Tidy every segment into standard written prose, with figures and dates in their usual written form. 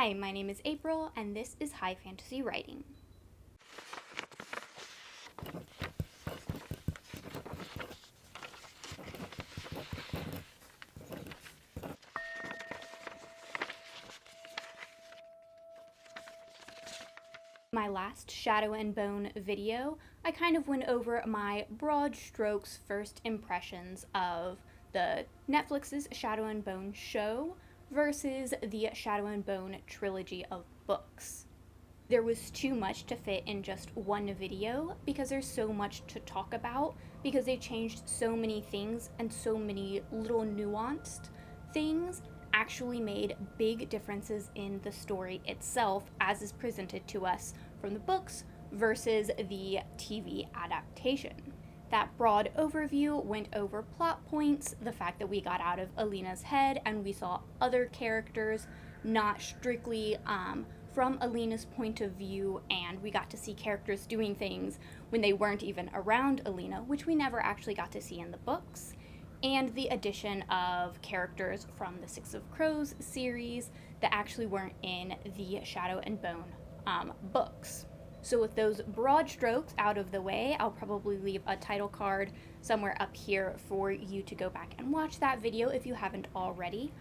Hi, my name is April, and this is High Fantasy Writing. My last Shadow and Bone video, I kind of went over my broad strokes first impressions of the Netflix's Shadow and Bone show versus the Shadow and Bone trilogy of books. There was too much to fit in just one video because there's so much to talk about because they changed so many things, and so many little nuanced things actually made big differences in the story itself as is presented to us from the books versus the TV adaptation. That broad overview went over plot points, the fact that we got out of Alina's head and we saw other characters, not strictly from Alina's point of view, and we got to see characters doing things when they weren't even around Alina, which we never actually got to see in the books, and the addition of characters from the Six of Crows series that actually weren't in the Shadow and Bone books. So with those broad strokes out of the way, I'll probably leave a title card somewhere up here for you to go back and watch that video if you haven't already.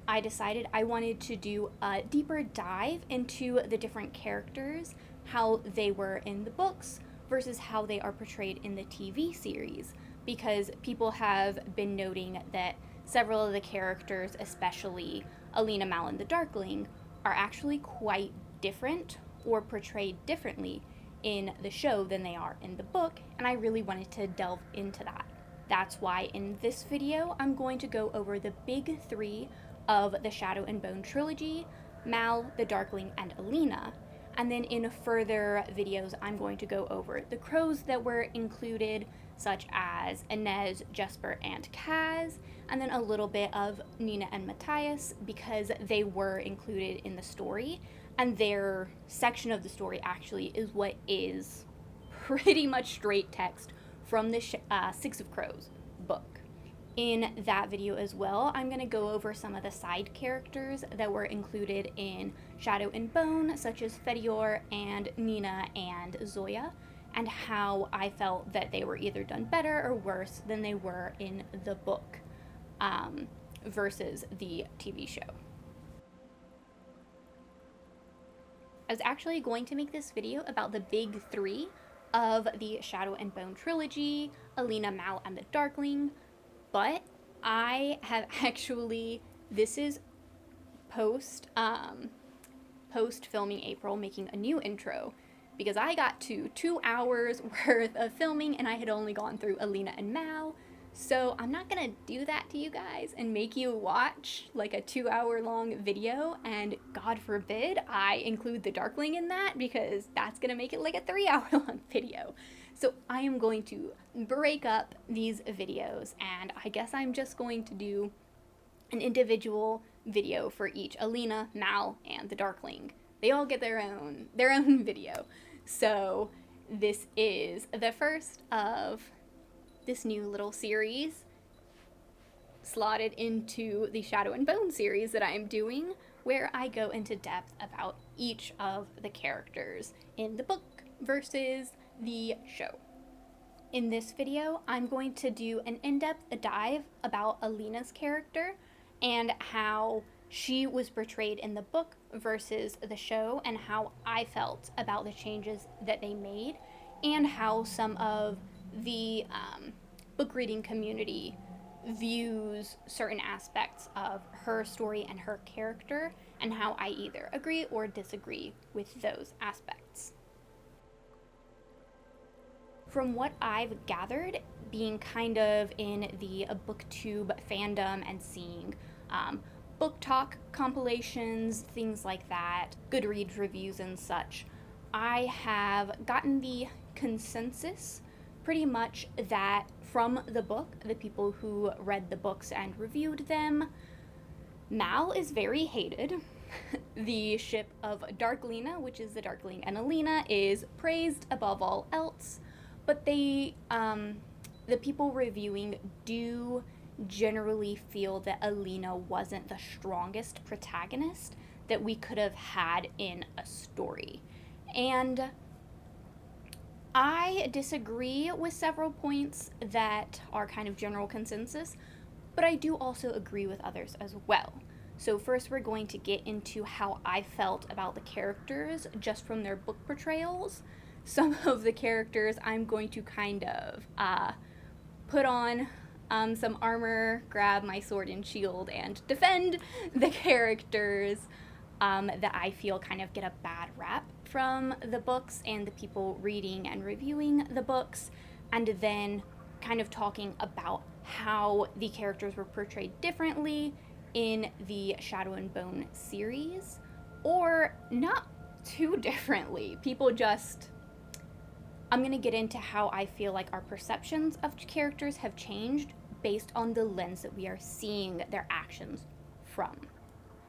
I decided I wanted to do a deeper dive into the different characters, how they were in the books versus how they are portrayed in the TV series, because people have been noting that several of the characters, especially Alina, Mal, and the Darkling, are actually quite different or portrayed differently in the show than they are in the book, and I really wanted to delve into that. That's why in this video I'm going to go over the big three of the Shadow and Bone trilogy: Mal, the Darkling, and Alina. And then in further videos I'm going to go over the crows that were included, such as Inez, Jesper, and Kaz, and then a little bit of Nina and Matthias, because they were included in the story, and their section of the story actually is what is pretty much straight text from the Six of Crows book. In that video as well, I'm going to go over some of the side characters that were included in Shadow and Bone, such as Fedior and Nina and Zoya, and how I felt that they were either done better or worse than they were in the book versus the TV show. I was actually going to make this video about the big three of the Shadow and Bone trilogy: Alina, Mal, and the Darkling, but I have actually, this is post filming April making a new intro, because I got to 2 hours worth of filming and I had only gone through Alina and Mal. So I'm not gonna do that to you guys and make you watch like a 2-hour-long video, and God forbid I include the Darkling in that, because that's gonna make it like a 3-hour-long video. So I am going to break up these videos, and I guess I'm just going to do an individual video for each: Alina, Mal, and the Darkling. They all get their own video. So this is the first of this new little series slotted into the Shadow and Bone series that I am doing, where I go into depth about each of the characters in the book versus the show. In this video, I'm going to do an in-depth dive about Alina's character and how she was portrayed in the book versus the show, and how I felt about the changes that they made, and how some of the book reading community views certain aspects of her story and her character, and how I either agree or disagree with those aspects. From what I've gathered, being kind of in the booktube fandom and seeing book talk compilations, things like that, Goodreads reviews and such, I have gotten the consensus pretty much that from the book, the people who read the books and reviewed them, Mal is very hated. The ship of Darklina, which is the Darkling and Alina, is praised above all else, but the people reviewing do generally feel that Alina wasn't the strongest protagonist, that we could have had in a story. And I disagree with several points that are kind of general consensus, but I do also agree with others as well. So first we're going to get into how I felt about the characters just from their book portrayals. Some of the characters I'm going to kind of put on some armor, grab my sword and shield, and defend the characters that I feel kind of get a bad rap from the books and the people reading and reviewing the books, and then kind of talking about how the characters were portrayed differently in the Shadow and Bone series, or not too differently. I'm going to get into how I feel like our perceptions of characters have changed based on the lens that we are seeing their actions from.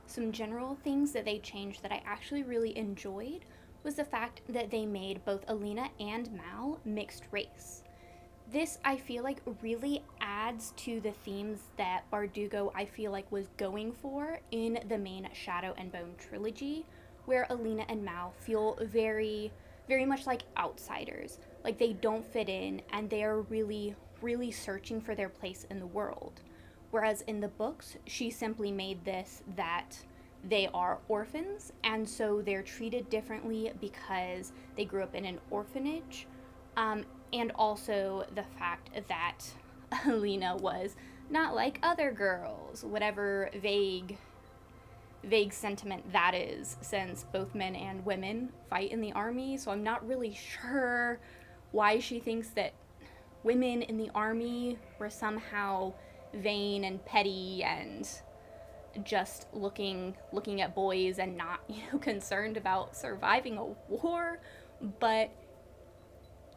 Some general things that they changed that I actually really enjoyed was the fact that they made both Alina and Mal mixed race. This, I feel like, really adds to the themes that Bardugo, I feel like, was going for in the main Shadow and Bone trilogy, where Alina and Mal feel very, very much like outsiders. Like they don't fit in, and they are really, really searching for their place in the world. Whereas in the books, she simply made this that they are orphans, and so they're treated differently because they grew up in an orphanage. And also the fact that Alina was not like other girls, whatever vague sentiment that is, since both men and women fight in the army. So I'm not really sure why she thinks that women in the army were somehow vain and petty and just looking at boys and not, concerned about surviving a war. But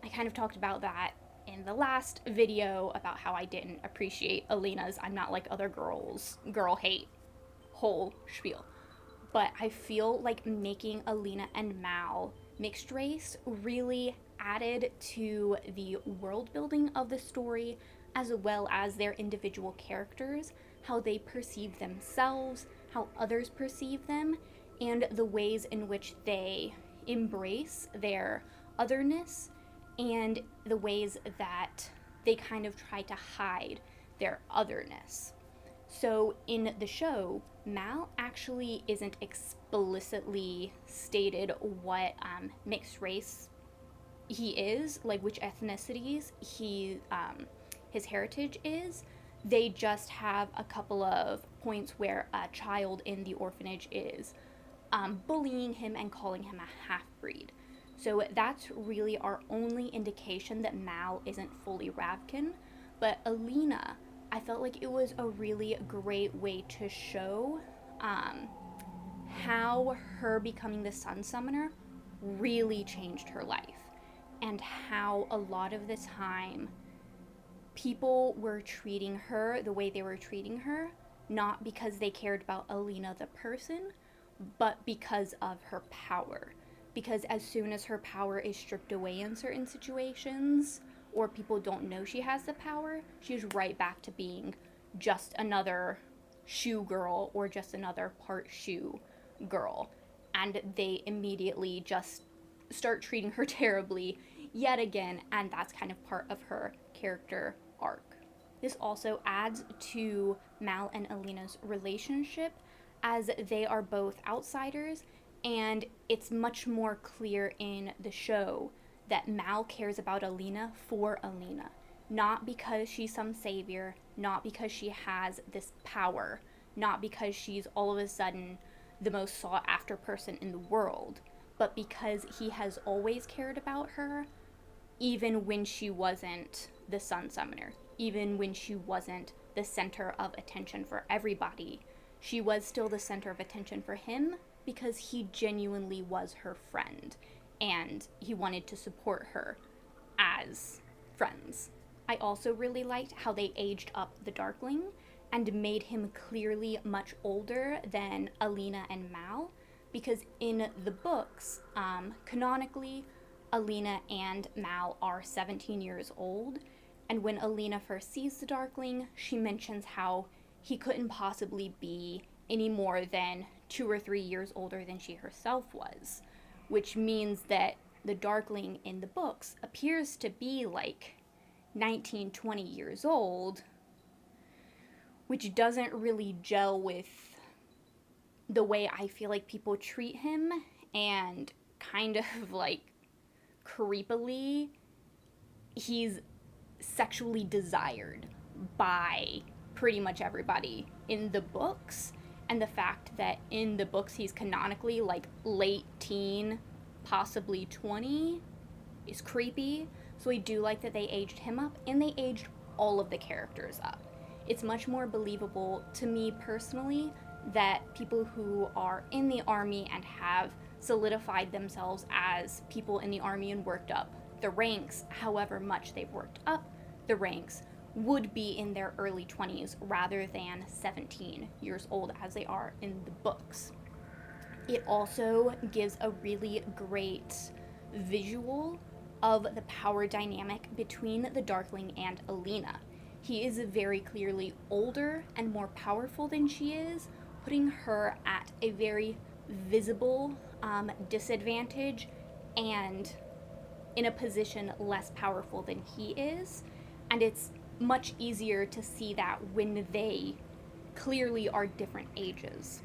I kind of talked about that in the last video about how I didn't appreciate Alina's I'm not like other girls, girl hate whole spiel. But I feel like making Alina and Mal mixed race really added to the world building of the story, as well as their individual characters, how they perceive themselves, how others perceive them, and the ways in which they embrace their otherness, and the ways that they kind of try to hide their otherness. So in the show, Mal actually isn't explicitly stated what mixed race he is, like which ethnicities his heritage is. They just have a couple of points where a child in the orphanage is bullying him and calling him a half-breed. So that's really our only indication that Mal isn't fully Ravkan. But Alina, I felt like it was a really great way to show how her becoming the Sun Summoner really changed her life, and how a lot of the time people were treating her the way they were treating her, not because they cared about Alina the person, but because of her power. Because as soon as her power is stripped away in certain situations, or people don't know she has the power, she's right back to being just another shoe girl or just another part shoe girl. And they immediately just start treating her terribly yet again, and that's kind of part of her character arc. This also adds to Mal and Alina's relationship, as they are both outsiders, and it's much more clear in the show that Mal cares about Alina for Alina, not because she's some savior, not because she has this power, not because she's all of a sudden the most sought after person in the world, but because he has always cared about her, even when she wasn't the Sun Summoner, even when she wasn't the center of attention for everybody. She was still the center of attention for him because he genuinely was her friend, and he wanted to support her as friends. I also really liked how they aged up the Darkling and made him clearly much older than Alina and Mal, because in the books, canonically, Alina and Mal are 17 years old, and when Alina first sees the Darkling, she mentions how he couldn't possibly be any more than 2 or 3 years older than she herself was, which means that the Darkling in the books appears to be like 19, 20 years old, which doesn't really gel with the way I feel like people treat him, and kind of like creepily, he's sexually desired by pretty much everybody in the books. And the fact that in the books he's canonically like late teen, possibly 20, is creepy. So I do like that they aged him up, and they aged all of the characters up. It's much more believable to me personally that people who are in the army and have solidified themselves as people in the army and worked up the ranks, however much they've worked up the ranks, would be in their early 20s rather than 17 years old as they are in the books. It also gives a really great visual of the power dynamic between the Darkling and Alina. He is very clearly older and more powerful than she is, putting her at a very visible disadvantage and in a position less powerful than he is. And it's much easier to see that when they clearly are different ages.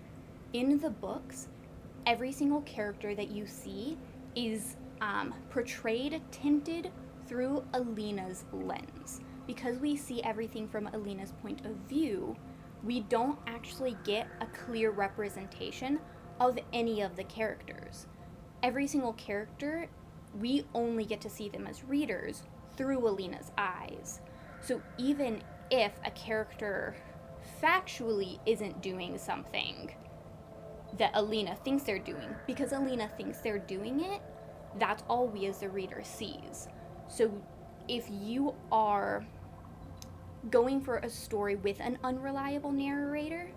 In the books, every single character that you see is portrayed, tinted through Alina's lens. Because we see everything from Alina's point of view, we don't actually get a clear representation of any of the characters. Every single character, we only get to see them as readers through Alina's eyes. So even if a character factually isn't doing something that Alina thinks they're doing, because Alina thinks they're doing it, that's all we as the reader sees. So if you are going for a story with an unreliable narrator,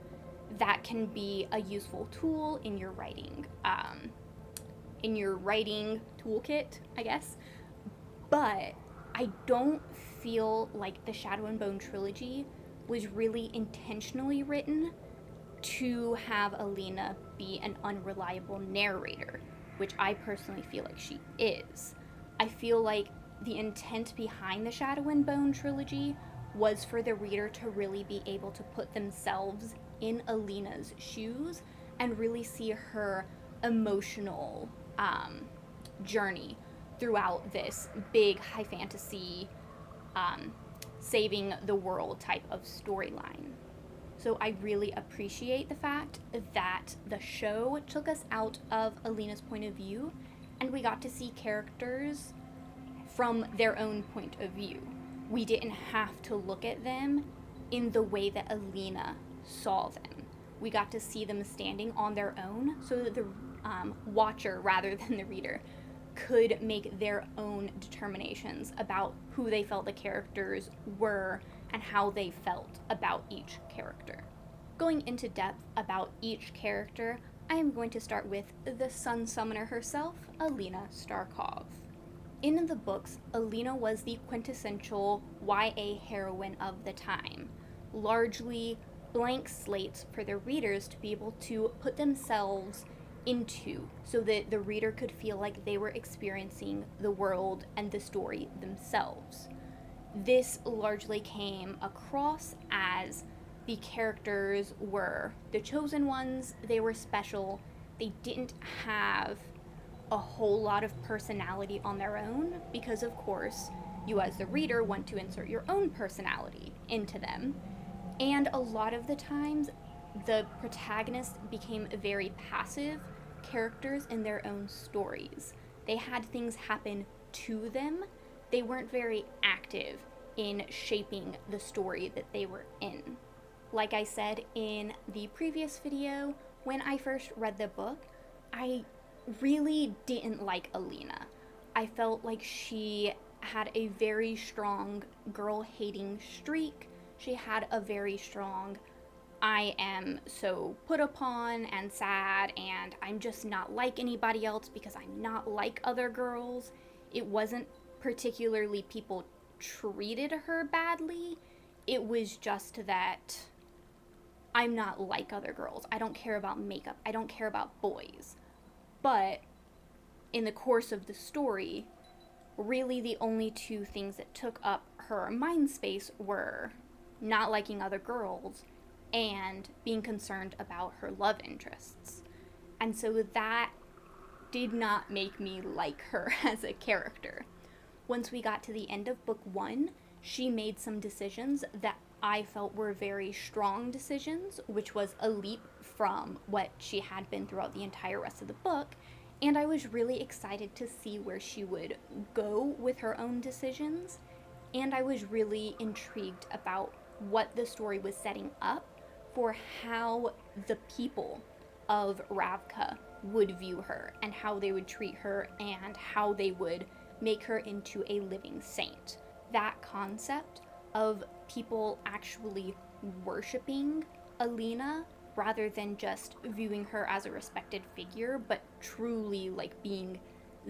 that can be a useful tool in your writing toolkit, I guess. But I don't feel like the Shadow and Bone trilogy was really intentionally written to have Alina be an unreliable narrator, which I personally feel like she is. I feel like the intent behind the Shadow and Bone trilogy was for the reader to really be able to put themselves in Alina's shoes and really see her emotional journey throughout this big high fantasy saving the world type of storyline. So I really appreciate the fact that the show took us out of Alina's point of view and we got to see characters from their own point of view. We didn't have to look at them in the way that Alina saw them. We got to see them standing on their own so that the watcher, rather than the reader, could make their own determinations about who they felt the characters were and how they felt about each character. Going into depth about each character, I am going to start with the Sun Summoner herself, Alina Starkov. In the books, Alina was the quintessential YA heroine of the time, largely blank slates for the readers to be able to put themselves into, so that the reader could feel like they were experiencing the world and the story themselves. This largely came across as the characters were the chosen ones, they were special, they didn't have a whole lot of personality on their own, because of course you as the reader want to insert your own personality into them. And a lot of the times the protagonists became very passive characters in their own stories. They had things happen to them. They weren't very active in shaping the story that they were in. Like I said in the previous video, when I first read the book, I really didn't like Alina. I felt like she had a very strong girl-hating streak. She had a very strong, I am so put upon and sad, and I'm just not like anybody else because I'm not like other girls. It wasn't particularly people treated her badly. It was just that I'm not like other girls. I don't care about makeup. I don't care about boys. But in the course of the story, really the only two things that took up her mind space were not liking other girls and being concerned about her love interests. And so that did not make me like her as a character. Once we got to the end of book 1, she made some decisions that I felt were very strong decisions, which was a leap from what she had been throughout the entire rest of the book. And I was really excited to see where she would go with her own decisions. And I was really intrigued about what the story was setting up for how the people of Ravka would view her and how they would treat her and how they would make her into a living saint. That concept of people actually worshiping Alina rather than just viewing her as a respected figure, but truly like being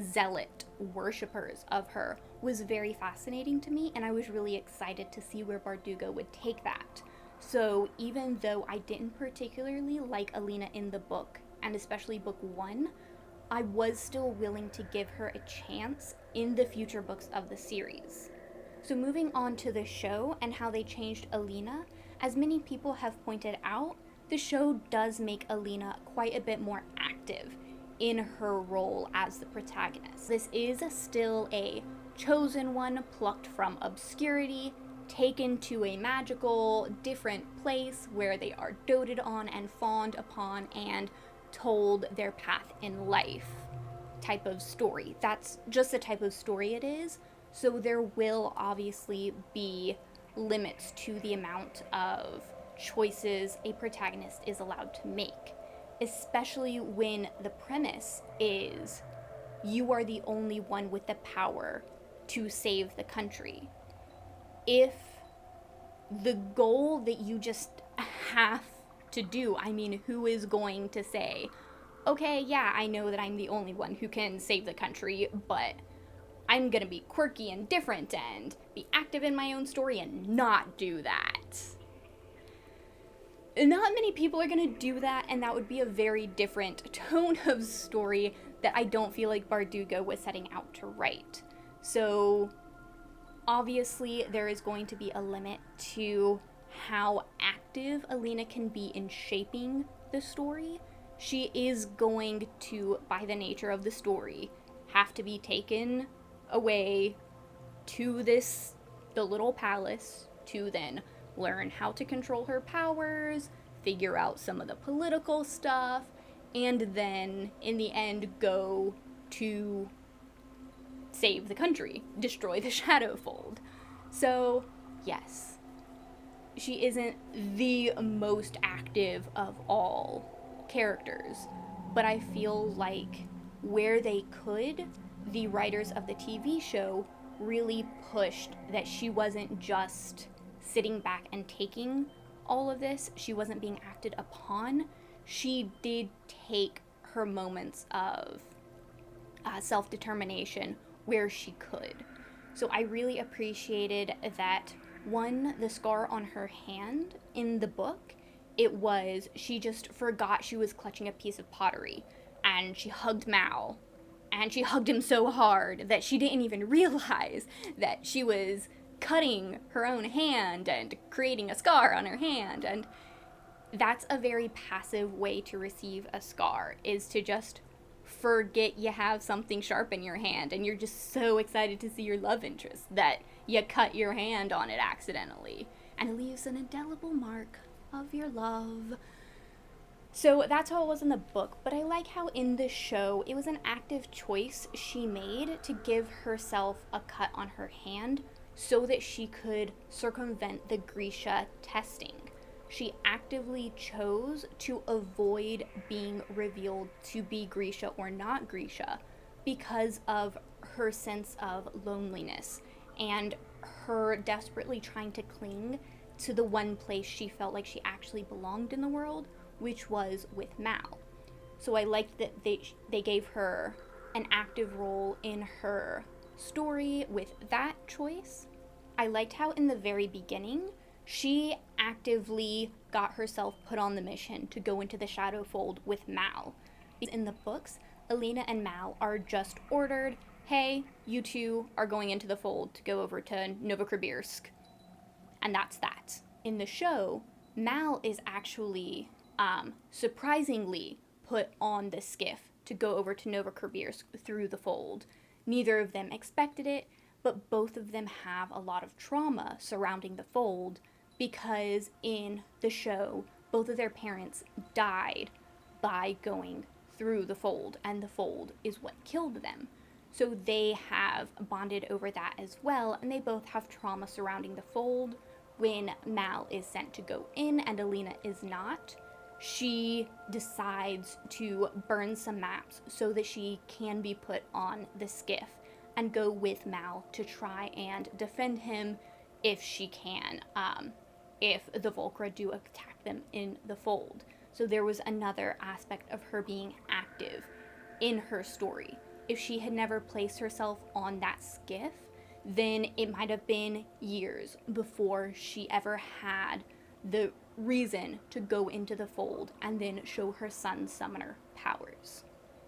zealot worshippers of her was very fascinating to me, and I was really excited to see where Bardugo would take that. So even though I didn't particularly like Alina in the book, and especially book 1, I was still willing to give her a chance in the future books of the series. So moving on to the show and how they changed Alina, as many people have pointed out, the show does make Alina quite a bit more active in her role as the protagonist. This is still a chosen one plucked from obscurity, taken to a magical, different place where they are doted on and fawned upon and told their path in life type of story. That's just the type of story it is. So there will obviously be limits to the amount of choices a protagonist is allowed to make, especially when the premise is you are the only one with the power to save the country. If the goal that you just have to do, I mean, who is going to say, okay, yeah, I know that I'm the only one who can save the country, but I'm gonna be quirky and different and be active in my own story and not do that. Not many people are gonna do that, and that would be a very different tone of story that I don't feel like Bardugo was setting out to write. So obviously there is going to be a limit to how active Alina can be in shaping the story. She is going to, by the nature of the story, have to be taken away to the little palace to then learn how to control her powers, figure out some of the political stuff, and then in the end go to save the country, destroy the Shadowfold. So yes, she isn't the most active of all characters, but I feel like where they could, the writers of the TV show really pushed that she wasn't just sitting back and taking all of this. She wasn't being acted upon. She did take her moments of self-determination where she could. So I really appreciated that, one, the scar on her hand in the book, it was, she just forgot she was clutching a piece of pottery, and she hugged Mal, and she hugged him so hard that she didn't even realize that she was cutting her own hand and creating a scar on her hand. And that's a very passive way to receive a scar, is to just forget you have something sharp in your hand and you're just so excited to see your love interest that you cut your hand on it accidentally, and it leaves an indelible mark of your love. So that's how it was in the book, but I like how in the show it was an active choice she made to give herself a cut on her hand so that she could circumvent the Grisha testing. She actively chose to avoid being revealed to be Grisha or not Grisha because of her sense of loneliness and her desperately trying to cling to the one place she felt like she actually belonged in the world, which was with Mal. So I liked that they gave her an active role in her story with that choice. I liked how in the very beginning She actively got herself put on the mission to go into the Shadow Fold with Mal. In the books, Alina and Mal are just ordered, hey, you two are going into the fold to go over to Novosibirsk. And that's that. In the show, Mal is actually, surprisingly, put on the skiff to go over to Novosibirsk through the fold. Neither of them expected it, but both of them have a lot of trauma surrounding the fold because in the show, both of their parents died by going through the fold, and the fold is what killed them. So they have bonded over that as well, and they both have trauma surrounding the fold. When Mal is sent to go in and Alina is not, she decides to burn some maps so that she can be put on the skiff and go with Mal to try and defend him if she can, if the Volcra do attack them in the fold. So there was another aspect of her being active in her story. If she had never placed herself on that skiff, then it might have been years before she ever had the reason to go into the fold and then show her Sun Summoner powers.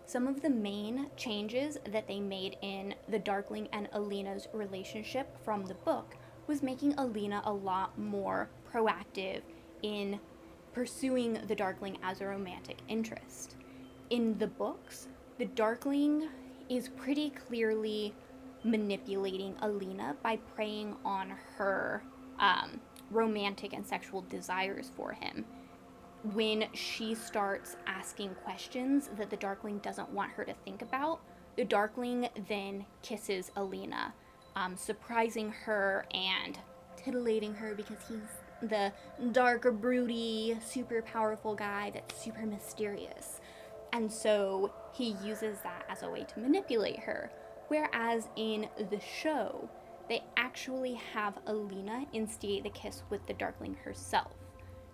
Some of the main changes that they made in the Darkling and Alina's relationship from the book was making Alina a lot more proactive in pursuing the Darkling as a romantic interest. In the books, the Darkling is pretty clearly manipulating Alina by preying on her romantic and sexual desires for him. When she starts asking questions that the Darkling doesn't want her to think about, the Darkling then kisses Alina, surprising her and titillating her because he's the dark, broody, super powerful guy that's super mysterious. And so he uses that as a way to manipulate her. Whereas in the show, they actually have Alina instigate the kiss with the Darkling herself.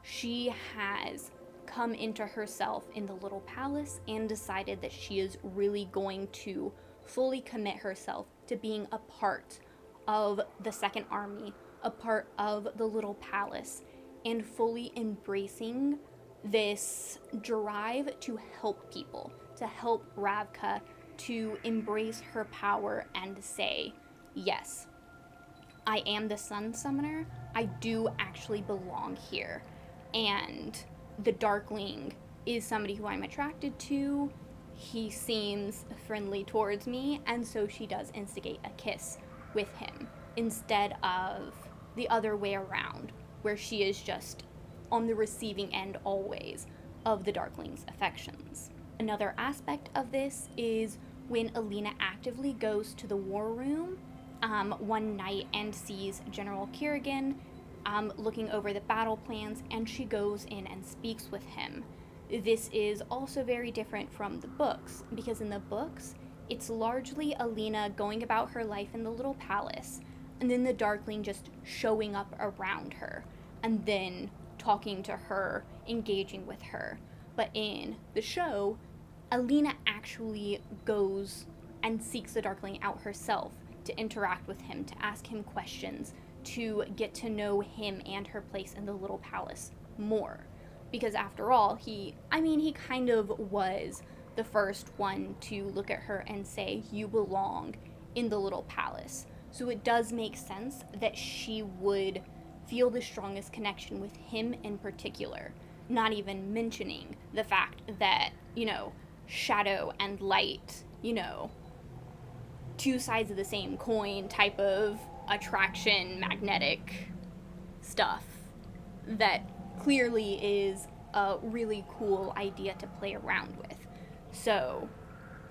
She has come into herself in the little palace and decided that she is really going to fully commit herself to being a part of the Second Army, a part of the little palace, and fully embracing this drive to help people, to help Ravka, to embrace her power and say, yes, I am the Sun Summoner. I do actually belong here. And the Darkling is somebody who I'm attracted to. He seems friendly towards me, and so she does instigate a kiss with him instead of the other way around, where she is just on the receiving end always of the Darkling's affections. Another aspect of this is when Alina actively goes to the war room one night and sees General Kerrigan looking over the battle plans, and she goes in and speaks with him. This is also very different from the books, because in the books, it's largely Alina going about her life in the little palace, and then the Darkling just showing up around her, and then talking to her, engaging with her. But in the show, Alina actually goes and seeks the Darkling out herself to interact with him, to ask him questions, to get to know him and her place in the little palace more. Because after all, he kind of was the first one to look at her and say, you belong in the little palace. So it does make sense that she would feel the strongest connection with him in particular, not even mentioning the fact that, shadow and light, two sides of the same coin type of attraction, magnetic stuff that clearly is a really cool idea to play around with. So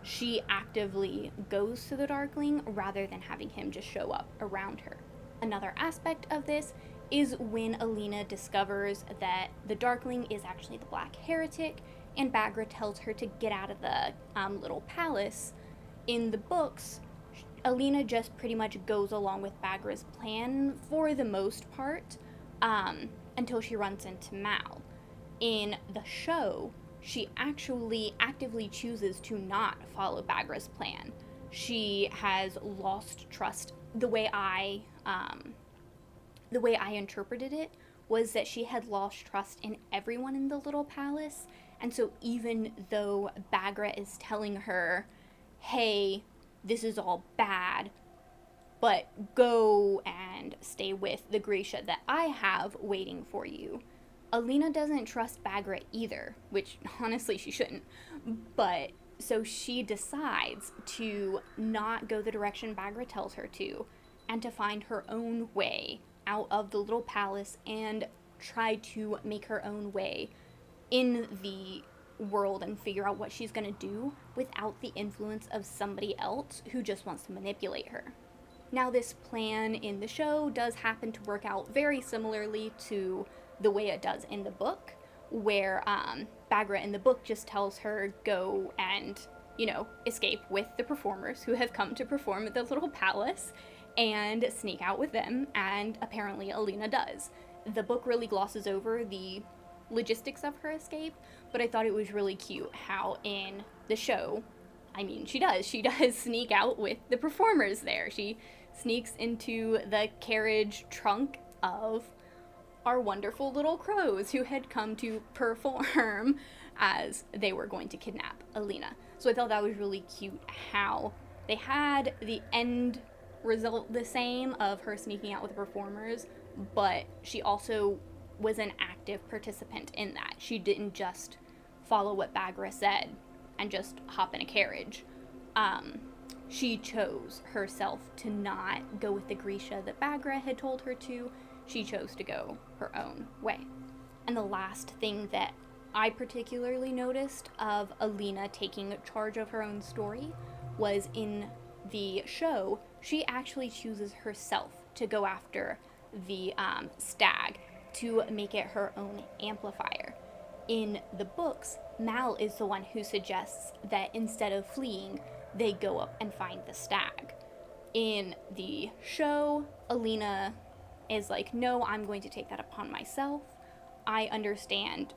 she actively goes to the Darkling rather than having him just show up around her. Another aspect of this is when Alina discovers that the Darkling is actually the Black Heretic, and Baghra tells her to get out of the little palace. In the books, Alina just pretty much goes along with Baghra's plan for the most part, until she runs into Mal. In the show, she actually actively chooses to not follow Baghra's plan. She has lost trust. The way I interpreted it was that she had lost trust in everyone in the little palace. And so even though Bagra is telling her, hey, this is all bad, but go and stay with the Grisha that I have waiting for you, Alina doesn't trust Bagra either, which honestly she shouldn't. But so she decides to not go the direction Bagra tells her to, and to find her own way out of the little palace and try to make her own way in the world and figure out what she's going to do without the influence of somebody else who just wants to manipulate her. Now, this plan in the show does happen to work out very similarly to the way it does in the book, where Bagra in the book just tells her, go and, escape with the performers who have come to perform at the little palace and sneak out with them, and apparently Alina does. The book really glosses over the logistics of her escape, but I thought it was really cute how in the show, she does sneak out with the performers there. She sneaks into the carriage trunk of our wonderful little crows who had come to perform as they were going to kidnap Alina. So I thought that was really cute how they had the end result the same of her sneaking out with the performers, but she also was an active participant in that. She didn't just follow what Bagra said and just hop in a carriage. She chose herself to not go with the Grisha that Bagra had told her to. She chose to go her own way. And the last thing that I particularly noticed of Alina taking charge of her own story was in the show, she actually chooses herself to go after the stag to make it her own amplifier. In the books, Mal is the one who suggests that instead of fleeing, they go up and find the stag. In the show, Alina is like, no, I'm going to take that upon myself. I understand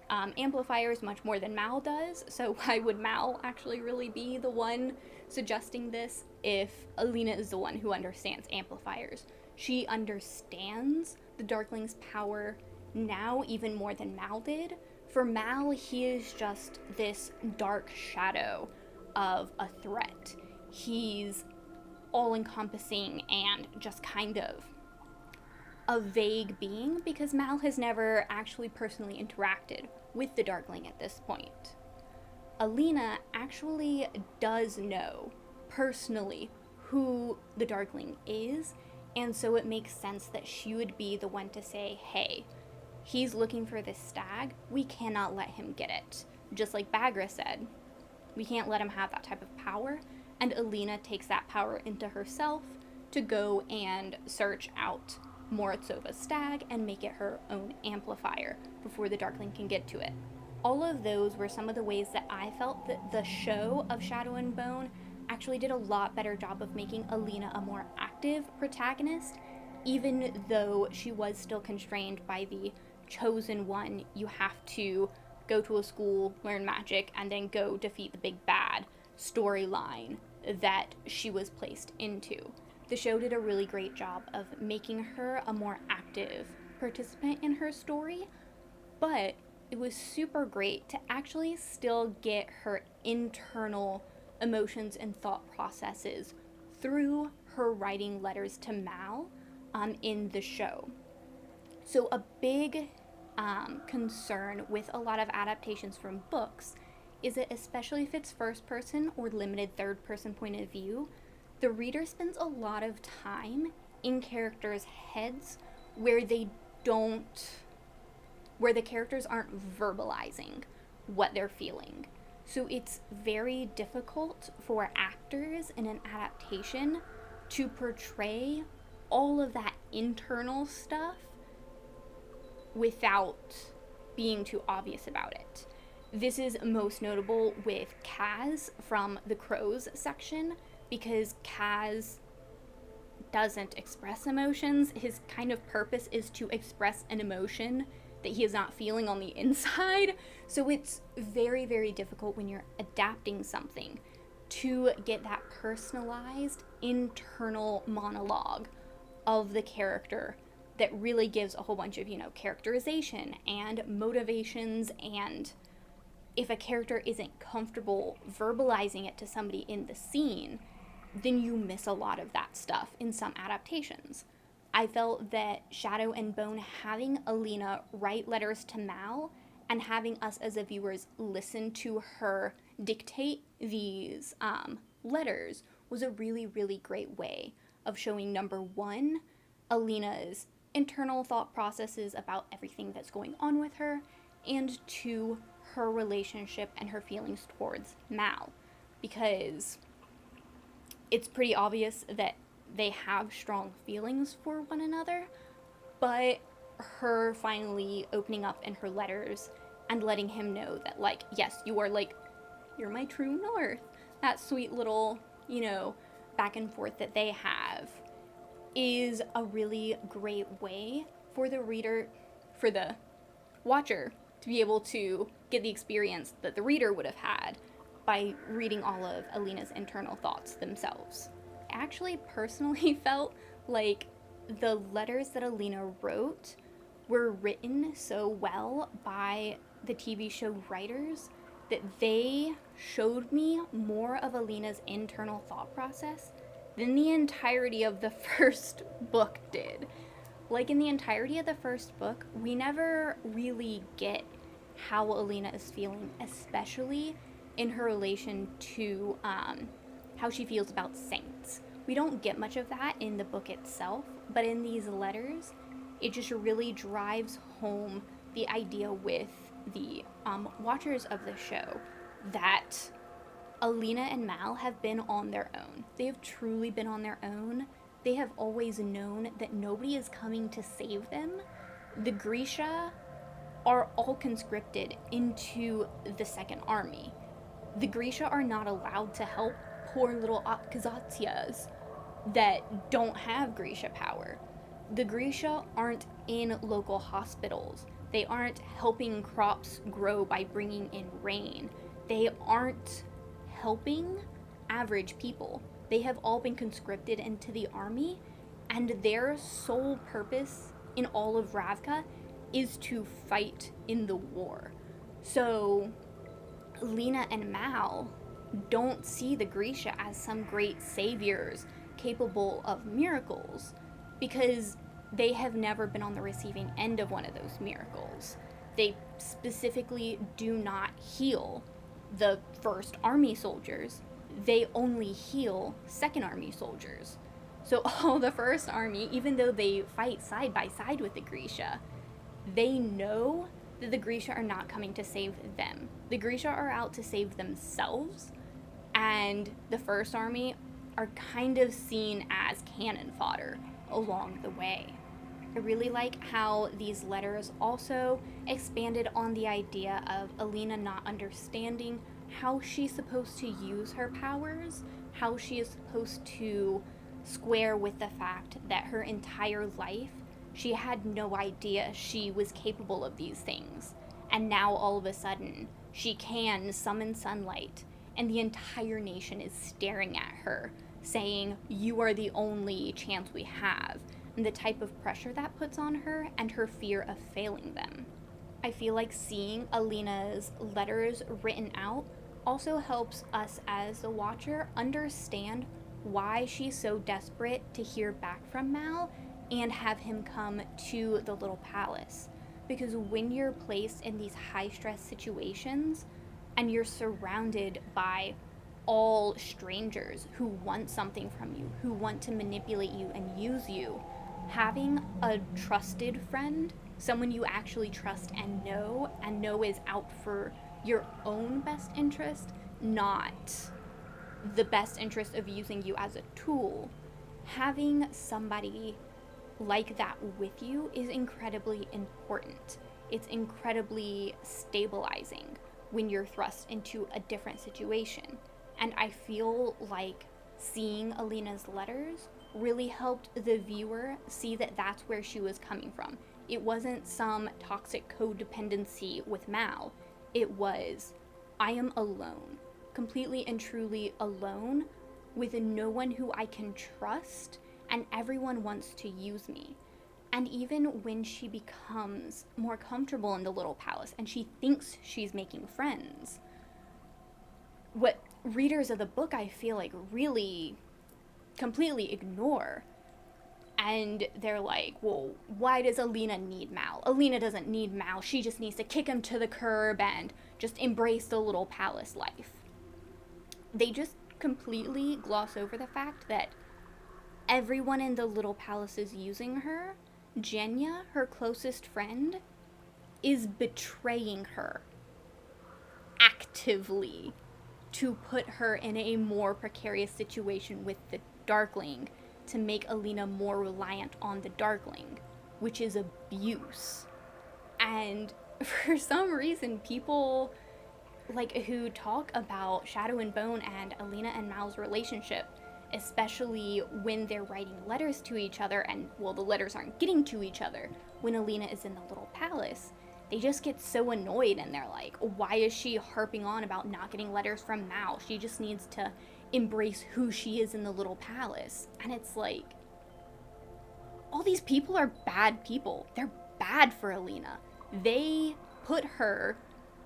amplifiers much more than Mal does, so why would Mal actually really be the one suggesting this if Alina is the one who understands amplifiers? She understands the Darkling's power now even more than Mal did. For Mal, he is just this dark shadow of a threat. He's all-encompassing and just kind of a vague being because Mal has never actually personally interacted with the Darkling at this point. Alina actually does know personally who the Darkling is, and so it makes sense that she would be the one to say, hey, he's looking for this stag, we cannot let him get it. Just like Bagra said, we can't let him have that type of power, and Alina takes that power into herself to go and search out Morozsova's stag and make it her own amplifier before the Darkling can get to it. All of those were some of the ways that I felt that the show of Shadow and Bone actually did a lot better job of making Alina a more active protagonist, even though she was still constrained by the chosen one, you have to go to a school, learn magic, and then go defeat the big bad storyline that she was placed into. The show did a really great job of making her a more active participant in her story, but it was super great to actually still get her internal emotions and thought processes through her writing letters to Mal in the show. So a big concern with a lot of adaptations from books is that, especially if it's first person or limited third person point of view, the reader spends a lot of time in characters' heads where the characters aren't verbalizing what they're feeling. So it's very difficult for actors in an adaptation to portray all of that internal stuff without being too obvious about it. This is most notable with Kaz from the Crows section, because Kaz doesn't express emotions. His kind of purpose is to express an emotion that he is not feeling on the inside. So it's very, very difficult when you're adapting something to get that personalized internal monologue of the character that really gives a whole bunch of, characterization and motivations, and if a character isn't comfortable verbalizing it to somebody in the scene, then you miss a lot of that stuff in some adaptations. I felt that Shadow and Bone, having Alina write letters to Mal and having us as a viewers listen to her dictate these letters was a really, really great way of showing, number one, Alina's internal thought processes about everything that's going on with her, and two, her relationship and her feelings towards Mal. Because it's pretty obvious that they have strong feelings for one another, but her finally opening up in her letters and letting him know that, like, yes, you're my true north. That sweet little, back and forth that they have is a really great way for the reader, for the watcher, to be able to get the experience that the reader would have had by reading all of Alina's internal thoughts themselves. I actually personally felt like the letters that Alina wrote were written so well by the TV show writers that they showed me more of Alina's internal thought process than the entirety of the first book did. Like, in the entirety of the first book, we never really get how Alina is feeling, especially in her relation to how she feels about saints. We don't get much of that in the book itself, but in these letters, it just really drives home the idea with the watchers of the show that Alina and Mal have been on their own. They have truly been on their own. They have always known that nobody is coming to save them. The Grisha are all conscripted into the Second Army. The Grisha are not allowed to help poor little Abkhazias that don't have Grisha power. The Grisha aren't in local hospitals. They aren't helping crops grow by bringing in rain. They aren't helping average people. They have all been conscripted into the army, and their sole purpose in all of Ravka is to fight in the war. So Lena and Mal don't see the Grisha as some great saviors capable of miracles, because they have never been on the receiving end of one of those miracles. They specifically do not heal the First Army soldiers. They only heal Second Army soldiers. So all the First Army, even though they fight side by side with the Grisha, they know that the Grisha are not coming to save them. The Grisha are out to save themselves, and the First Army are kind of seen as cannon fodder along the way. I really like how these letters also expanded on the idea of Alina not understanding how she's supposed to use her powers, how she is supposed to square with the fact that her entire life she had no idea she was capable of these things. And now all of a sudden she can summon sunlight, and the entire nation is staring at her, saying, "You are the only chance we have," and the type of pressure that puts on her and her fear of failing them. I feel like seeing Alina's letters written out also helps us as the watcher understand why she's so desperate to hear back from Mal and have him come to the little palace. Because when you're placed in these high-stress situations and you're surrounded by all strangers who want something from you, who want to manipulate you and use you, having a trusted friend, someone you actually trust and know is out for your own best interest, not the best interest of using you as a tool, having somebody like that with you is incredibly important. It's incredibly stabilizing when you're thrust into a different situation. And I feel like seeing Alina's letters really helped the viewer see that that's where she was coming from. It wasn't some toxic codependency with Mal. It was, I am alone, completely and truly alone, with no one who I can trust, and everyone wants to use me. And even when she becomes more comfortable in the little palace and she thinks she's making friends, what readers of the book, I feel like, really completely ignore. And they're like, well, why does Alina need Mal? Alina doesn't need Mal. She just needs to kick him to the curb and just embrace the little palace life. They just completely gloss over the fact that everyone in the little palace is using her. Jenya, her closest friend, is betraying her actively to put her in a more precarious situation with the Darkling, to make Alina more reliant on the Darkling, which is abuse. And for some reason, people who talk about Shadow and Bone and Alina and Mal's relationship, especially when they're writing letters to each other, and, well, the letters aren't getting to each other when Alina is in the little palace, they just get so annoyed, and they're like, why is she harping on about not getting letters from Mal? She just needs to embrace who she is in the little palace. And it's like, all these people are bad people. They're bad for Alina. They put her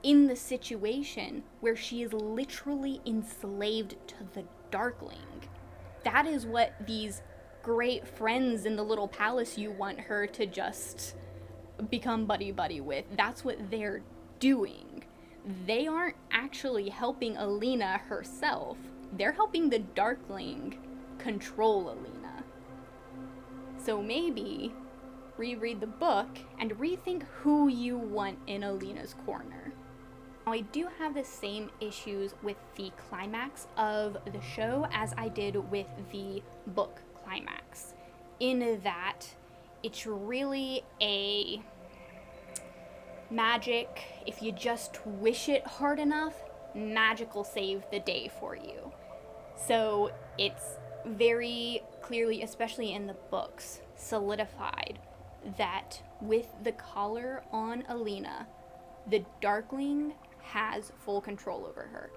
in the situation where she is literally enslaved to the Darkling. That is what these great friends in the little palace you want her to just become buddy-buddy with, that's what they're doing. They aren't actually helping Alina herself. They're helping the Darkling control Alina. So maybe reread the book and rethink who you want in Alina's corner. Now, I do have the same issues with the climax of the show as I did with the book climax, in that it's really a magic, if you just wish it hard enough, magic will save the day for you. So it's very clearly, especially in the books, solidified that with the collar on Alina, the Darkling has full control over her.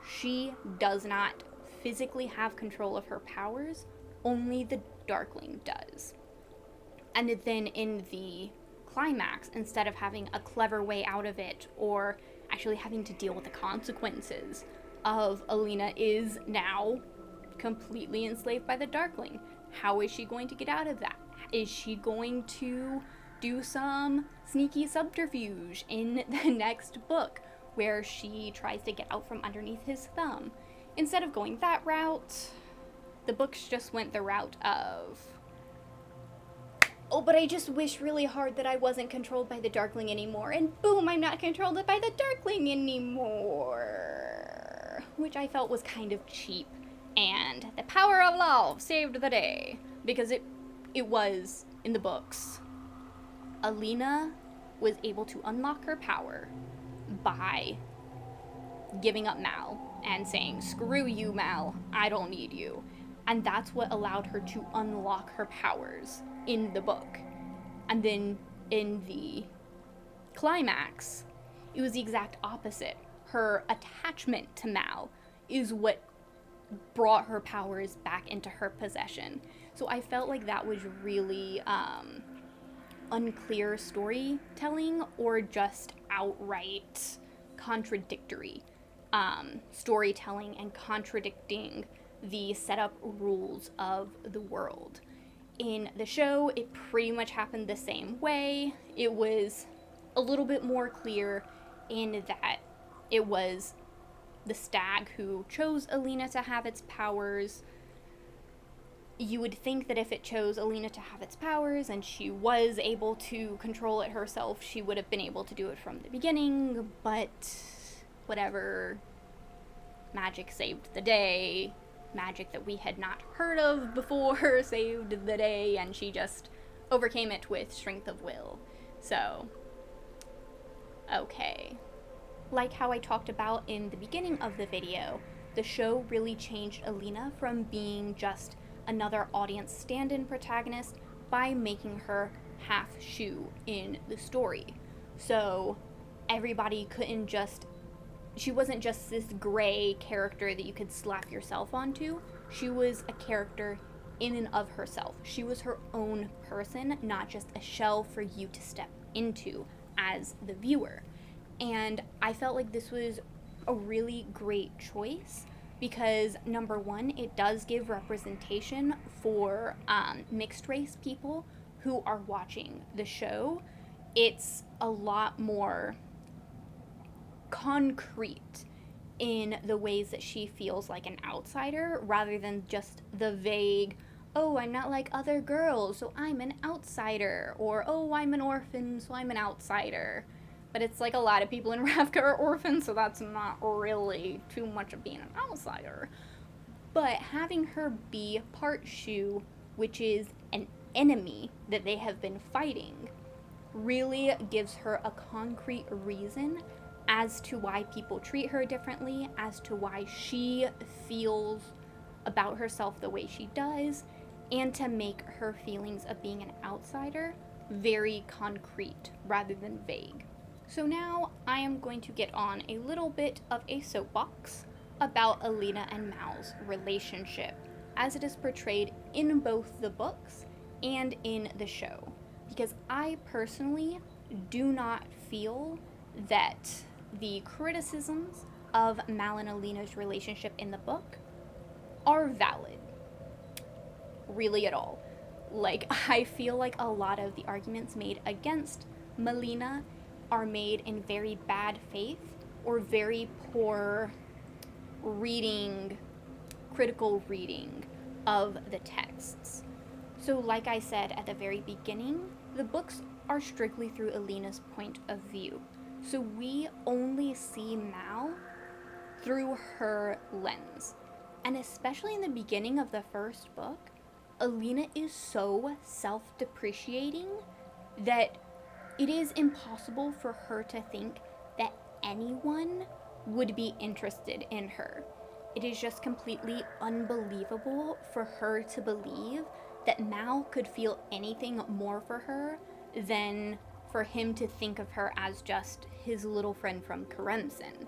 She does not physically have control of her powers, only the Darkling does. And then in the climax, instead of having a clever way out of it, or actually having to deal with the consequences of Alina is now completely enslaved by the Darkling. How is she going to get out of that? Is she going to do some sneaky subterfuge in the next book where she tries to get out from underneath his thumb? Instead of going that route, the books just went the route of, oh, but I just wish really hard that I wasn't controlled by the Darkling anymore, and boom, I'm not controlled by the Darkling anymore. Which I felt was kind of cheap, and the power of love saved the day, because it was, in the books, Alina was able to unlock her power by giving up Mal and saying, screw you, Mal, I don't need you. And that's what allowed her to unlock her powers in the book. And then in the climax, it was the exact opposite. Her attachment to Mal is what brought her powers back into her possession. So I felt like that was really unclear storytelling, or just outright contradictory storytelling and contradicting the setup rules of the world. In the show, it pretty much happened the same way. It was a little bit more clear in that it was the stag who chose Alina to have its powers. You would think that if it chose Alina to have its powers and she was able to control it herself, she would have been able to do it from the beginning, but whatever. Magic saved the day. Magic that we had not heard of before saved the day, and she just overcame it with strength of will. So, okay. Like how I talked about in the beginning of the video, the show really changed Alina from being just another audience stand-in protagonist by making her half Shu in the story. So everybody couldn't just, she wasn't just this gray character that you could slap yourself onto. She was a character in and of herself. She was her own person, not just a shell for you to step into as the viewer. And I felt like this was a really great choice because, number one, it does give representation for mixed race people who are watching the show. It's a lot more concrete in the ways that she feels like an outsider rather than just the vague, oh, I'm not like other girls, so I'm an outsider, or oh, I'm an orphan, so I'm an outsider. But it's like a lot of people in Ravka are orphans, so that's not really too much of being an outsider. But having her be part Shu, which is an enemy that they have been fighting, really gives her a concrete reason as to why people treat her differently, as to why she feels about herself the way she does, and to make her feelings of being an outsider very concrete rather than vague. So now I am going to get on a little bit of a soapbox about Alina and Mal's relationship as it is portrayed in both the books and in the show. Because I personally do not feel that the criticisms of Mal and Alina's relationship in the book are valid. Really at all. Like, I feel like a lot of the arguments made against Melina are made in very bad faith or very poor reading, critical reading of the texts. So like I said at the very beginning, the books are strictly through Alina's point of view. So we only see Mal through her lens. And especially in the beginning of the first book, Alina is so self-depreciating that it is impossible for her to think that anyone would be interested in her. It is just completely unbelievable for her to believe that Mal could feel anything more for her than for him to think of her as just his little friend from Karensen.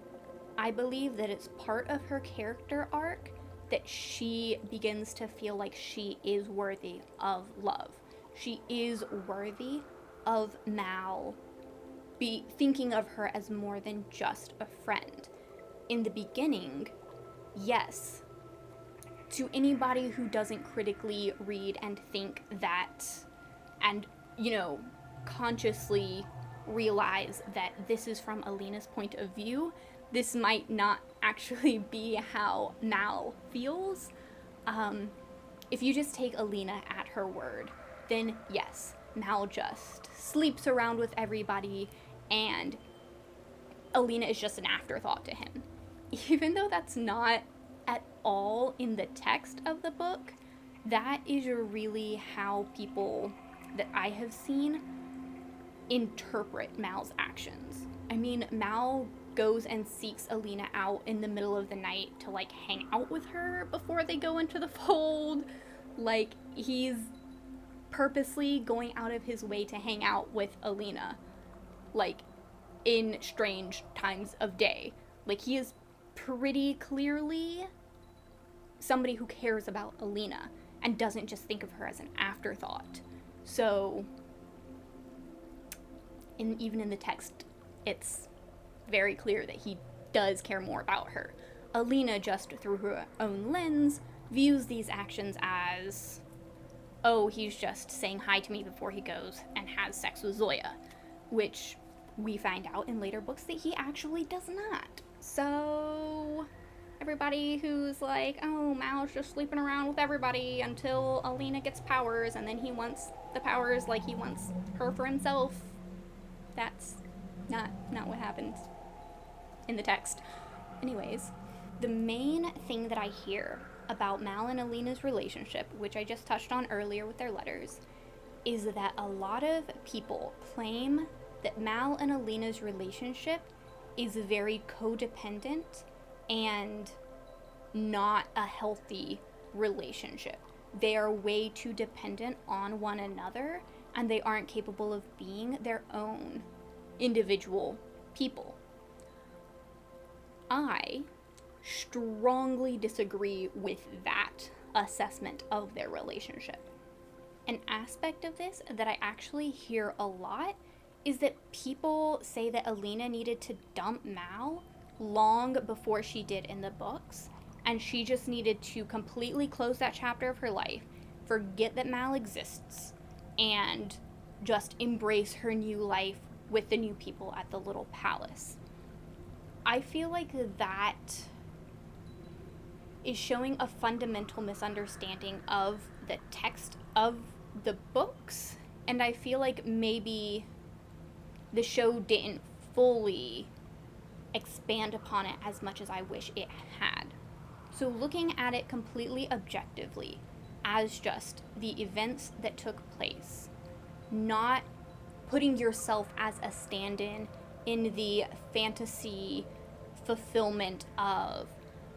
I believe that it's part of her character arc that she begins to feel like she is worthy of love. She is worthy of Mal be thinking of her as more than just a friend. In the beginning, yes, to anybody who doesn't critically read and think that, and, consciously realize that this is from Alina's point of view, this might not actually be how Mal feels. If you just take Alina at her word, then yes, Mal just sleeps around with everybody, and Alina is just an afterthought to him. Even though that's not at all in the text of the book, that is really how people that I have seen interpret Mal's actions. I mean, Mal goes and seeks Alina out in the middle of the night to, hang out with her before they go into the fold. He's purposely going out of his way to hang out with Alina, in strange times of day. He is pretty clearly somebody who cares about Alina and doesn't just think of her as an afterthought. So, even in the text, it's very clear that he does care more about her. Alina, just through her own lens, views these actions as, oh, he's just saying hi to me before he goes and has sex with Zoya, which we find out in later books that he actually does not. So, everybody who's like, oh, Mal's just sleeping around with everybody until Alina gets powers, and then he wants the powers like he wants her for himself, that's not what happens in the text. Anyways, the main thing that I hear about Mal and Alina's relationship, which I just touched on earlier with their letters, is that a lot of people claim that Mal and Alina's relationship is very codependent and not a healthy relationship. They are way too dependent on one another, and they aren't capable of being their own individual people. I strongly disagree with that assessment of their relationship. An aspect of this that I actually hear a lot is that people say that Alina needed to dump Mal long before she did in the books, and she just needed to completely close that chapter of her life, forget that Mal exists, and just embrace her new life with the new people at the little palace. I feel like that is showing a fundamental misunderstanding of the text of the books, and I feel like maybe the show didn't fully expand upon it as much as I wish it had. So looking at it completely objectively as just the events that took place, not putting yourself as a stand-in in the fantasy fulfillment of,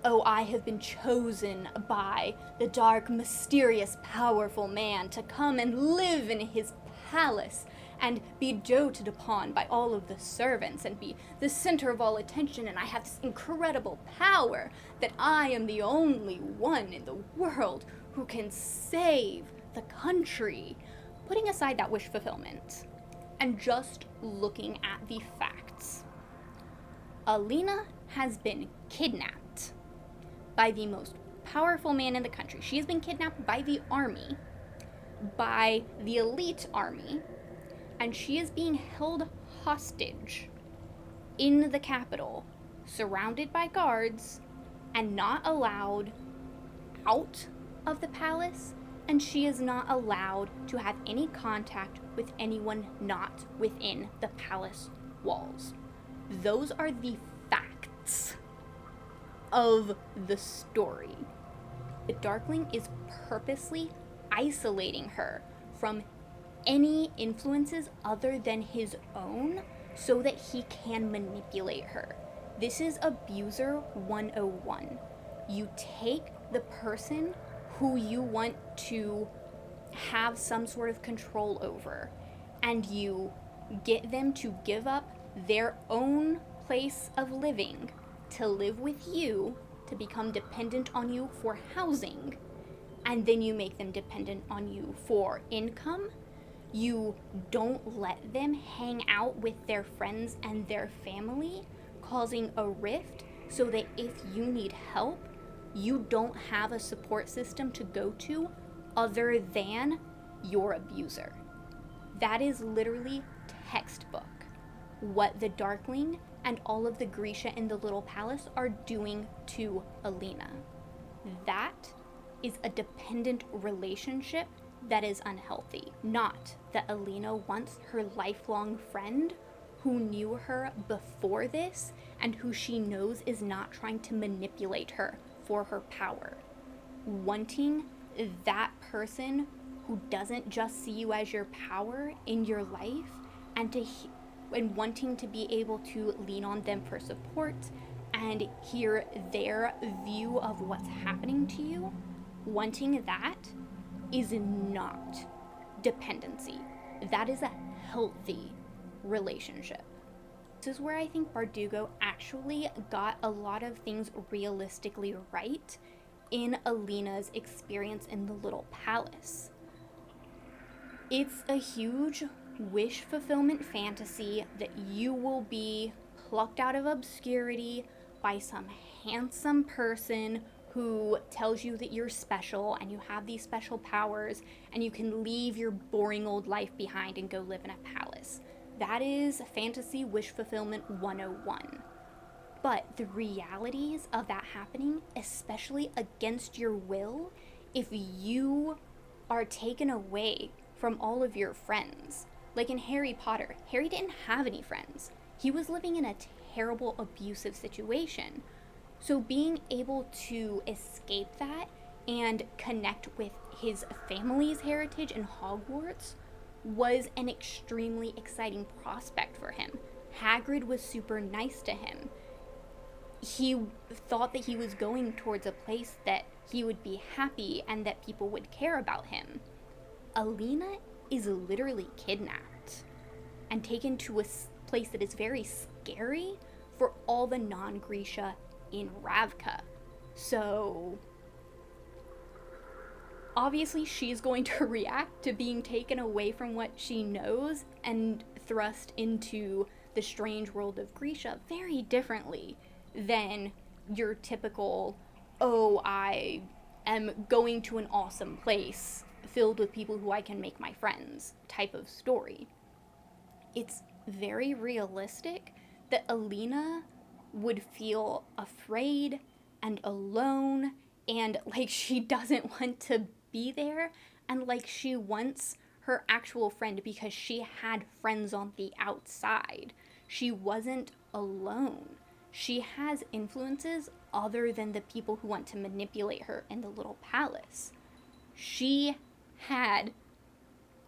oh, I have been chosen by the dark, mysterious, powerful man to come and live in his palace and be doted upon by all of the servants and be the center of all attention, and I have this incredible power that I am the only one in the world who can save the country. Putting aside that wish fulfillment and just looking at the facts. Alina has been kidnapped by the most powerful man in the country. She has been kidnapped by the army, by the elite army, and she is being held hostage in the capital, surrounded by guards, and not allowed out of the palace, and she is not allowed to have any contact with anyone not within the palace walls. Those are the facts of the story. The Darkling is purposely isolating her from any influences other than his own so that he can manipulate her. This is Abuser 101. You take the person who you want to have some sort of control over, and you get them to give up their own place of living to live with you, to become dependent on you for housing, and then you make them dependent on you for income. You don't let them hang out with their friends and their family, causing a rift so that if you need help, you don't have a support system to go to other than your abuser. That is literally textbook what the Darkling and all of the Grisha in the Little Palace are doing to Alina. That is a dependent relationship that is unhealthy. Not that Alina wants her lifelong friend who knew her before this and who she knows is not trying to manipulate her for her power. Wanting that person who doesn't just see you as your power in your life and wanting to be able to lean on them for support and hear their view of what's happening to you, wanting that is not dependency. That is a healthy relationship. This is where I think Bardugo actually got a lot of things realistically right in Alina's experience in the Little Palace. It's a huge wish fulfillment fantasy that you will be plucked out of obscurity by some handsome person who tells you that you're special and you have these special powers and you can leave your boring old life behind and go live in a palace. That is fantasy wish fulfillment 101. But the realities of that happening, especially against your will, if you are taken away from all of your friends, like in Harry Potter, Harry didn't have any friends. He was living in a terrible, abusive situation. So being able to escape that and connect with his family's heritage in Hogwarts was an extremely exciting prospect for him. Hagrid was super nice to him. He thought that he was going towards a place that he would be happy and that people would care about him. Alina is literally kidnapped and taken to a place that is very scary for all the non-Grisha in Ravka. So obviously she's going to react to being taken away from what she knows and thrust into the strange world of Grisha very differently than your typical, oh, I am going to an awesome place filled with people who I can make my friends type of story. It's very realistic that Alina would feel afraid and alone and like she doesn't want to be there and like she wants her actual friend because she had friends on the outside. She wasn't alone. She has influences other than the people who want to manipulate her in the little palace. She had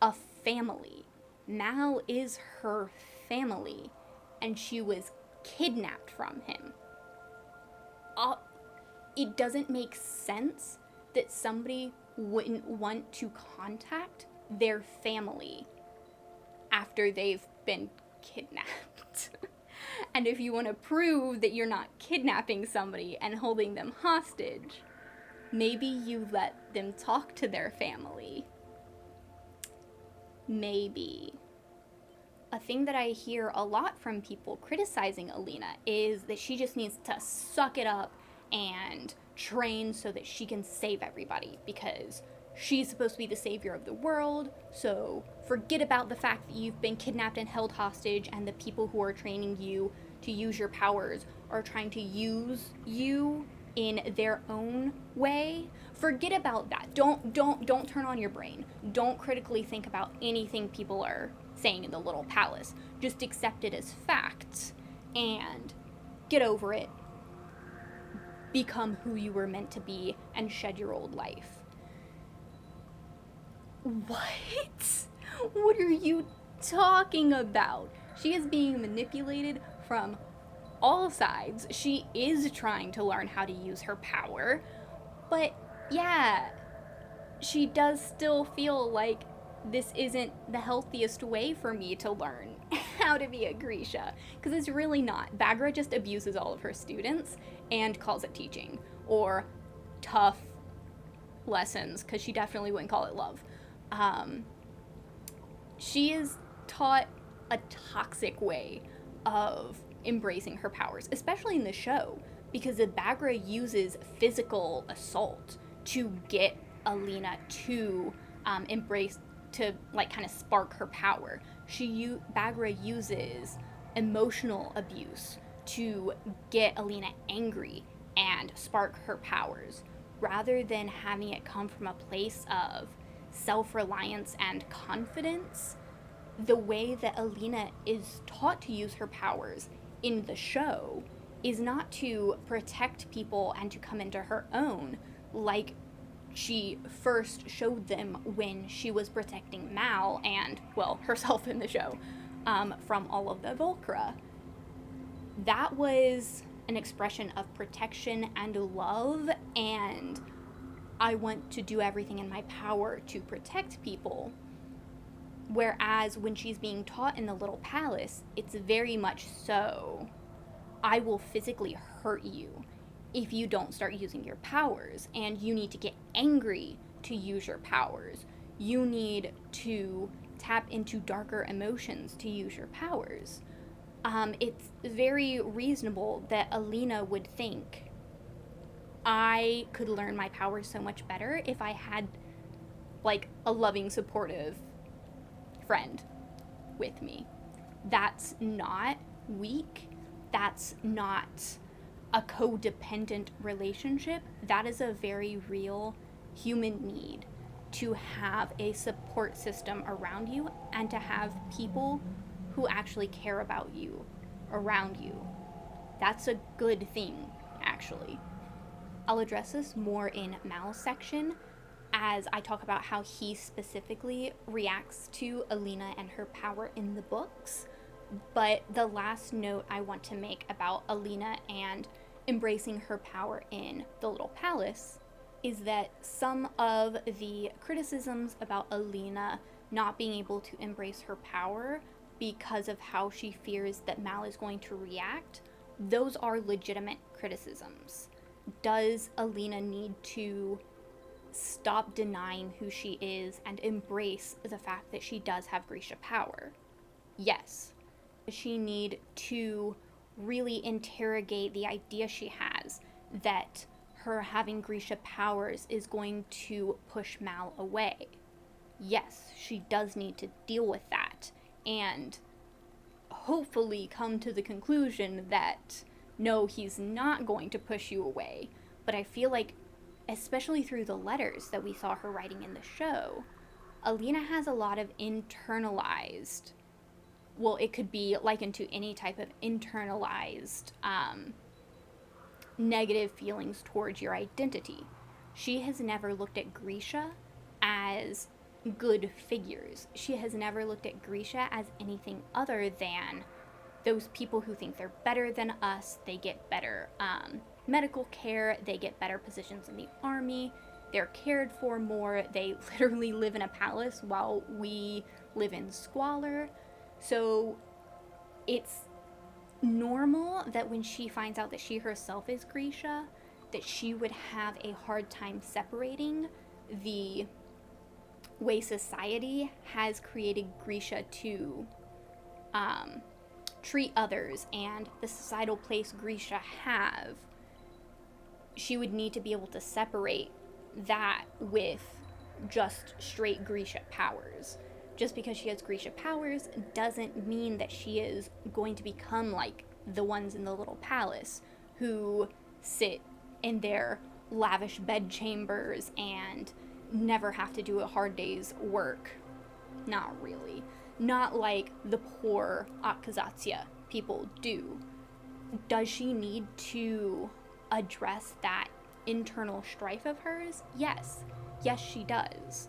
a family. Mal is her family, and she was kidnapped from him. It doesn't make sense that somebody wouldn't want to contact their family after they've been kidnapped. And if you want to prove that you're not kidnapping somebody and holding them hostage, maybe you let them talk to their family. Maybe. A thing that I hear a lot from people criticizing Alina is that she just needs to suck it up and train so that she can save everybody because she's supposed to be the savior of the world. So forget about the fact that you've been kidnapped and held hostage and the people who are training you to use your powers are trying to use you in their own way. Forget about that. Don't turn on your brain. Don't critically think about anything people are saying in the little palace. Just accept it as facts and get over it. Become who you were meant to be and shed your old life. What? What are you talking about? She is being manipulated from all sides. She is trying to learn how to use her power, but yeah, she does still feel like this isn't the healthiest way for me to learn how to be a Grisha, because it's really not. Baghra just abuses all of her students and calls it teaching, or tough lessons, because she definitely wouldn't call it love. She is taught a toxic way of embracing her powers, especially in the show, because the Baghra uses physical assault to get Alina to embrace, to like kind of spark her power. Baghra uses emotional abuse to get Alina angry and spark her powers, rather than having it come from a place of self-reliance and confidence. The way that Alina is taught to use her powers in the show is not to protect people and to come into her own, like she first showed them when she was protecting Mal and, well, herself in the show, from all of the Volcra. That was an expression of protection and love, and I want to do everything in my power to protect people. Whereas when she's being taught in the little palace, it's very much so, I will physically hurt you if you don't start using your powers, and you need to get angry to use your powers. You need to tap into darker emotions to use your powers. It's very reasonable that Alina would think, I could learn my powers so much better if I had like a loving, supportive friend with me. That's not weak. That's not a codependent relationship. That is a very real human need, to have a support system around you and to have people who actually care about you around you. That's a good thing, actually. I'll address this more in Mal's section as I talk about how he specifically reacts to Alina and her power in the books. But the last note I want to make about Alina and embracing her power in the Little Palace is that some of the criticisms about Alina not being able to embrace her power because of how she fears that Mal is going to react those are legitimate criticisms. Does Alina need to stop denying who she is and embrace the fact that she does have Grisha power? Yes. Does she need to really interrogate the idea she has that her having Grisha powers is going to push Mal away? Yes, she does need to deal with that and hopefully come to the conclusion that no, he's not going to push you away. But I feel like, especially through the letters that we saw her writing in the show, Alina has a lot of internalized, well, it could be likened to any type of internalized negative feelings towards your identity. She has never looked at Grisha as good figures. She has never looked at Grisha as anything other than those people who think they're better than us. They get better medical care, they get better positions in the army, they're cared for more, they literally live in a palace while we live in squalor. So it's normal that when she finds out that she herself is Grisha, that she would have a hard time separating the way society has created Grisha to treat others and the societal place Grisha have. She would need to be able to separate that with just straight Grisha powers. Just because she has Grisha powers doesn't mean that she is going to become like the ones in the little palace who sit in their lavish bedchambers and never have to do a hard day's work. Not really. Not like the poor Akazatsia people do. Does she need to address that internal strife of hers? Yes. Yes, she does.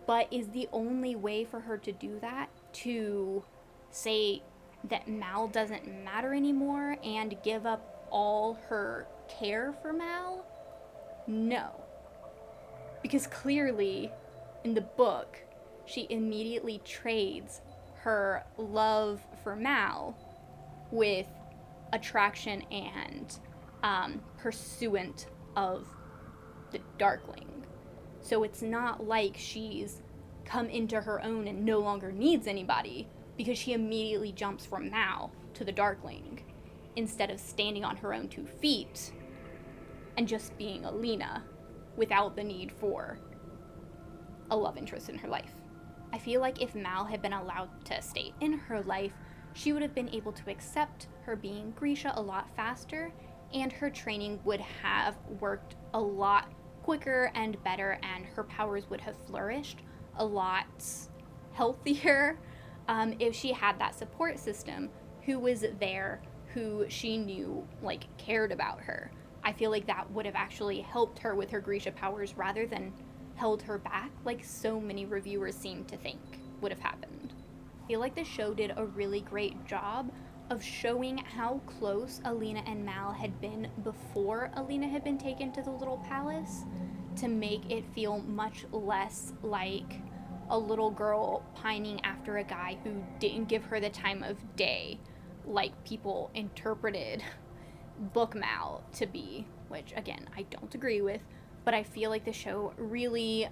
But is the only way for her to do that to say that Mal doesn't matter anymore and give up all her care for Mal? No. Because clearly, in the book, she immediately trades her love for Mal with attraction and pursuant of the Darkling. So it's not like she's come into her own and no longer needs anybody, because she immediately jumps from Mal to the Darkling instead of standing on her own 2 feet and just being Alina without the need for a love interest in her life. I feel like if Mal had been allowed to stay in her life, she would have been able to accept her being Grisha a lot faster, and her training would have worked a lot quicker and better, and her powers would have flourished a lot healthier if she had that support system who was there, who she knew cared about her. I feel like that would have actually helped her with her Grisha powers rather than held her back like so many reviewers seem to think would have happened. I feel like the show did a really great job of showing how close Alina and Mal had been before Alina had been taken to the little palace, to make it feel much less like a little girl pining after a guy who didn't give her the time of day, like people interpreted book Mal to be, which again, I don't agree with, but I feel like the show really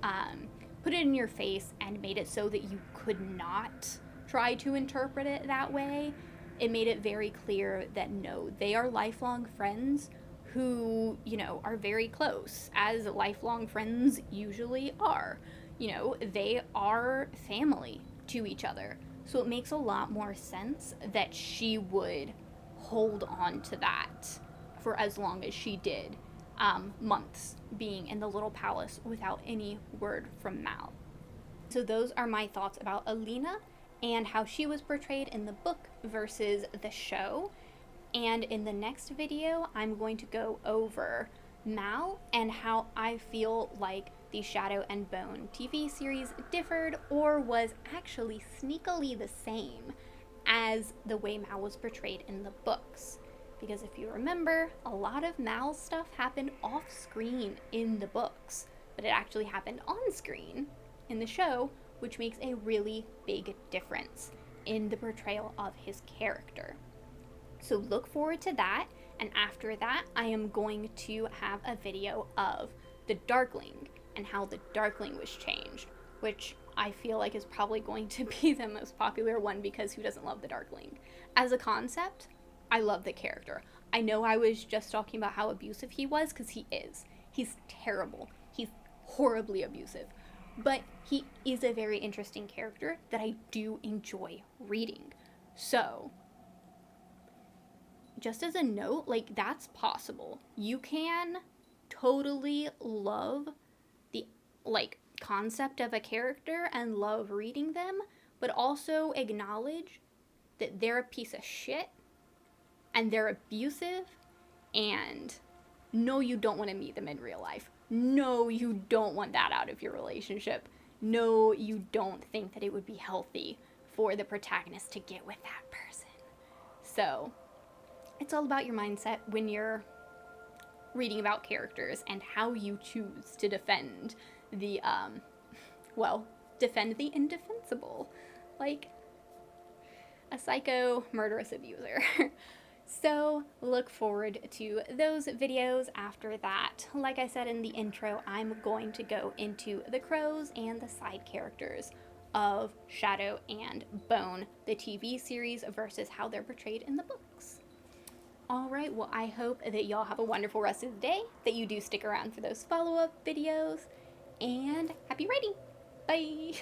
put it in your face and made it so that you could not try to interpret it that way. It made it very clear that no, they are lifelong friends who, are very close, as lifelong friends usually are. They are family to each other. So it makes a lot more sense that she would hold on to that for as long as she did, months being in the little palace without any word from Mal. So those are my thoughts about Alina and how she was portrayed in the book versus the show. And in the next video, I'm going to go over Mal and how I feel like the Shadow and Bone TV series differed or was actually sneakily the same as the way Mal was portrayed in the books. Because if you remember, a lot of Mal's stuff happened off screen in the books, but it actually happened on screen in the show, which makes a really big difference in the portrayal of his character. So look forward to that, and after that, I am going to have a video of the Darkling and how the Darkling was changed, which I feel like is probably going to be the most popular one because who doesn't love the Darkling? As a concept, I love the character. I know I was just talking about how abusive he was, because he is. He's terrible. He's horribly abusive. But he is a very interesting character that I do enjoy reading. So, just as a note, like, that's possible. You can totally love the, like, concept of a character and love reading them, but also acknowledge that they're a piece of shit and they're abusive, and no, you don't want to meet them in real life. No, you don't want that out of your relationship. No, you don't think that it would be healthy for the protagonist to get with that person. So, it's all about your mindset when you're reading about characters and how you choose to defend the, defend the indefensible. Like a psycho murderous abuser. So look forward to those videos after that. Like I said in the intro, I'm going to go into the crows and the side characters of Shadow and Bone, the TV series, versus how they're portrayed in the books. Alright, well, I hope that y'all have a wonderful rest of the day, that you do stick around for those follow-up videos, and happy writing! Bye!